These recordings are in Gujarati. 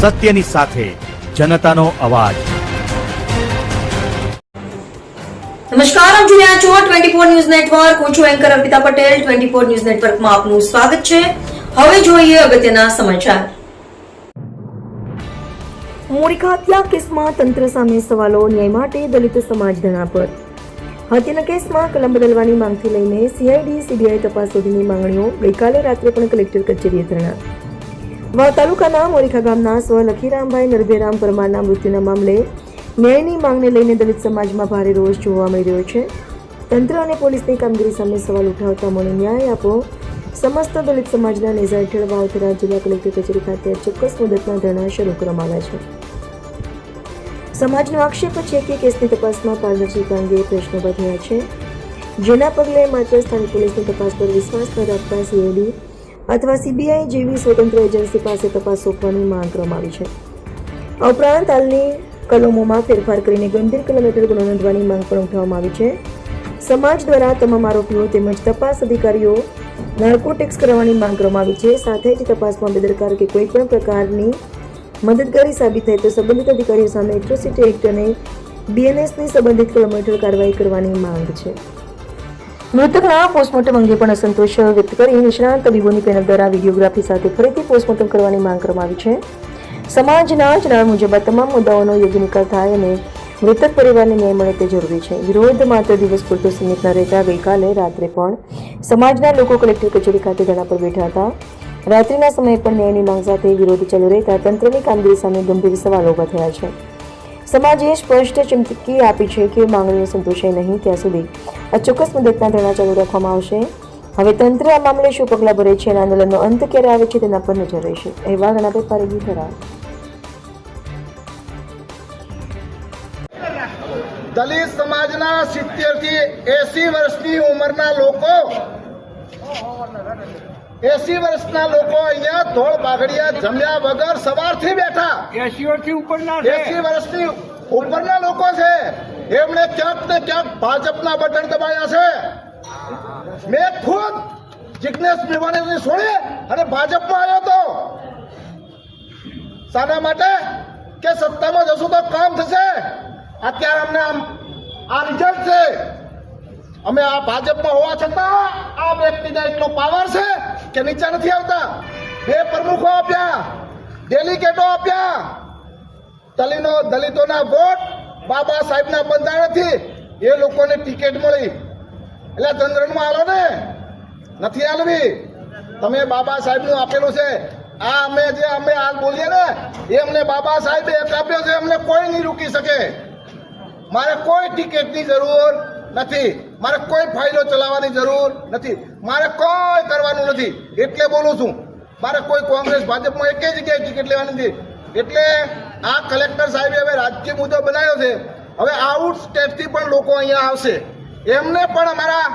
સત્યની સાથે જનતાનો અવાજ। નમસ્કાર, આપ જોઈ રહ્યા છો 24 ન્યૂઝ નેટવર્ક। હું છું એન્કર અર્પિતા પટેલ। 24 ન્યૂઝ નેટવર્કમાં આપનું સ્વાગત છે। હવે જોઈએ અગત્યના સમાચાર। મોરિકા હત્યા કેસમાં તંત્ર સામે સવાલો, ન્યાય માટે દલિત સમાજ ધરણા પર। હત્યાના કેસમાં કલમ બદલવાની માંગથી લઈને સીઆઈડી સીબીઆઈ તપાસ સુધીની માંગણીઓ ગઈકાલે રાત્રે પણ કલેક્ટર કચેરીએ ધરણા। વાવ તાલુકાના મોરિકા ગામના સ્વ લખીરામભાઈ નરભેરામ પરમારના મૃત્યુના મામલે ન્યાયની માંગને લઈને દલિત સમાજમાં ભારે રોષ જોવા મળી રહ્યો છે। તંત્ર અને પોલીસની કામગીરી સામે સવાલ ઉઠાવતા મને ન્યાય આપો સમસ્ત દલિત સમાજના નેજા હેઠળ વાવથરા જિલ્લા કલેક્ટર કચેરી ખાતે ચોક્કસ મુદતના ધરણા શરૂ કરવામાં આવ્યા છે। સમાજનો આક્ષેપ છે કે કેસની તપાસમાં પારદર્શિતા અંગે પ્રશ્નો ઉભા થયા છે, જેના પગલે માત્ર સ્થાનિક પોલીસની તપાસ પર વિશ્વાસ ન રાખતા સીઆઈડી અથવા સીબીઆઈ જેવી સ્વતંત્ર એજન્સી પાસે તપાસ સોંપવાની માંગ કરવામાં આવી છે। આ ઉપરાંત હાલની કલમોમાં ફેરફાર કરીને ગંભીર કલમ હેઠળ ગુનો નોંધવાની માંગ પણ ઉઠાવવામાં આવી છે। સમાજ દ્વારા તમામ આરોપીઓ તેમજ તપાસ અધિકારીઓ નાર્કોટિક્સ કરવાની માંગ કરવામાં આવી છે। સાથે જ તપાસમાં બેદરકાર કે કોઈ પણ પ્રકારની મદદગારી સાબિત થાય તો સંબંધિત અધિકારીઓ સામે એટ્રોસિટી એક્ટ અને બીએનએસની સંબંધિત કલમો હેઠળ કાર્યવાહી કરવાની માંગ છે। મૃતકના પોસ્ટમોર્ટમ અંગે પણ અસંતોષ વ્યક્ત કરી નિષ્ણાંત તબીબોની પેનલ દ્વારા વિડીયોગ્રાફી સાથે ફરીથી પોસ્ટમોર્ટમ કરવાની માંગ કરવામાં આવી છે। સમાજના જણાવ્યા મુજબ આ તમામ મુદ્દાઓનો યોગ્ય નિકાલ થાય અને મૃતક પરિવારને ન્યાય મળે તે જરૂરી છે। વિરોધ માત્ર દિવસ પૂરતો સીમિત ન રહેતા ગઈકાલે રાત્રે પણ સમાજના લોકો કલેક્ટર કચેરી ખાતે ધરણા પર બેઠા હતા। રાત્રિના સમયે પણ ન્યાયની માંગ સાથે વિરોધ ચાલુ રહેતા તંત્રની કામગીરી સામે ગંભીર સવાલો ઉભા થયા છે। સમાજે સ્પષ્ટ ચીમકી આપી છે કે માંગણીઓ સંતોષાય નહીં ત્યાં સુધી અચોક્કસ મુદતના ધરણા ચાલુ રાખવામાં આવશે। હવે તંત્ર આ મામલે શું પગલાં ભરે છે અને આંદોલનનો અંત ક્યારે આવે છે તેના પર નજર રહેશે। અહેવાલ ગણાભાઈ પારેગી થરાદ। દલિત સમાજના 70 થી 80 વર્ષની ઉંમરના લોકો 80 વર્ષના લોકો અહીંયા ધોળ બાગડિયા જમ્યા વગર સવારથી બેઠા 80 વર્ષથી ઉપરના 80 વર્ષની ઉપરના લોકો છે। એમણે ક્યાંક ને ક્યાંક ભાજપના બટન દબાયા છે। મેં ખુદ જિગ્નેશ મેવાણીને છોડી અને ભાજપમાં આવ્યો હતો। શાના માટે કે સત્તામાં જશું તો કામ થશે। અત્યારે અમને આ રિઝલ્ટ છે। અમે આ ભાજપમાં હોવા છતાં આ વ્યક્તિને એટલો પાવર છે કે નીચે નથી આવતા। 2 પ્રમુખો આપ્યા, ડેલિગેટો આપ્યા, દલિતોના વોટ બાબા સાહેબના બંધારણથી એ લોકોને ટિકિટ મળી। એટલે ચંદ્રનમાં આલો ને નથી આલવી। તમે બાબા સાહેબનું આપેલું છે। આ અમે હાલ બોલીએ ને એ અમને બાબા સાહેબે એક આપ્યો છે। અમને કોઈ નહીં રોકી શકે। મારે કોઈ ટિકિટની જરૂર નથી, મારે કોઈ ફાઇલો ચલાવવાની જરૂર નથી, મારે કોઈ કરવાનું નથી। એટલે બોલું છું, મારે કોઈ કોંગ્રેસ ભાજપમાં એક જગ્યાએ ટિકિટ લેવાની નથી। એટલે આ કલેક્ટર સાહેબે હવે રાજકીય મુદ્દો બનાવ્યો છે। હવે આઉટ સ્ટેટથી પણ લોકો અહીંયા આવશે, એમને પણ અમારા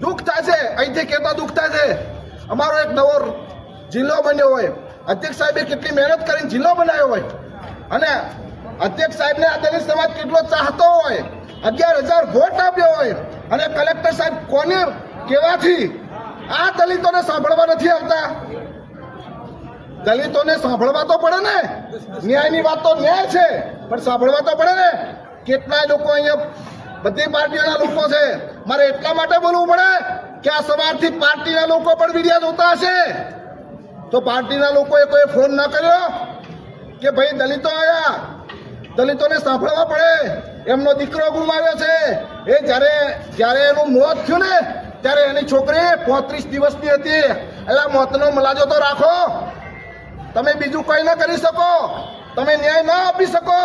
દુઃખ થાય છે। અહીંથી કહેતા દુઃખ થાય છે। અમારો એક નવો જિલ્લો બન્યો હોય, અધ્યક્ષ સાહેબે કેટલી મહેનત કરીને જિલ્લો બનાવ્યો હોય અને અધ્યક્ષ સાહેબને આ દલિત સમાજ કેટલો ચાહતો હોય, 11,000 વોટ આપ્યો હોય અને કલેક્ટર સાહેબ કોને કહેવાથી આ દલિતોને સાંભળવા નથી આવતા। દલિતોને સાંભળવા તો પડે ને। ન્યાયની વાત તો ન્યાય છે, પણ સાંભળવા તો પડે ને। કેટલાય લોકો અહીંયા બધી પાર્ટીઓના લોકો છે। મારે એટલા માટે બોલવું પડે કે આ સવારથી પાર્ટીના લોકો પણ વિડિયો જોતા હશે, તો પાર્ટીના લોકોએ કોઈ ફોન ના કર્યો કે ભાઈ દલિતો આવ્યા, દલિતોને સાંભળવા પડે। એમનો દીકરો ગુમાવ્યો છે। એ જ્યારે એનું મોત થયું ને ત્યારે એની છોકરી 35 દિવસની હતી। એટલે મોતનો મલાજો તો રાખો। તમે બીજું કંઈ ના કરી શકો, તમે ન્યાય ના આપી શકો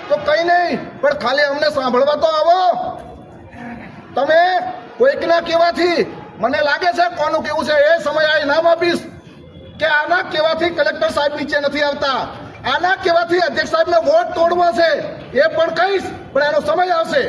તો કંઈ નહીં, પણ ખાલી અમને સાંભળવા તો આવો। તમે કોઈકના કહેવાથી, મને લાગે છે કોનું કેવું છે એ સમય આ ઇનામ આપીશ કે આના કહેવાથી કલેક્ટર સાહેબ નીચે નથી આવતા। આના કહેવાથી અધ્યક્ષ સાહેબને વોટ તોડવો છે એ પણ કહીશ, પણ એનો સમય આવશે।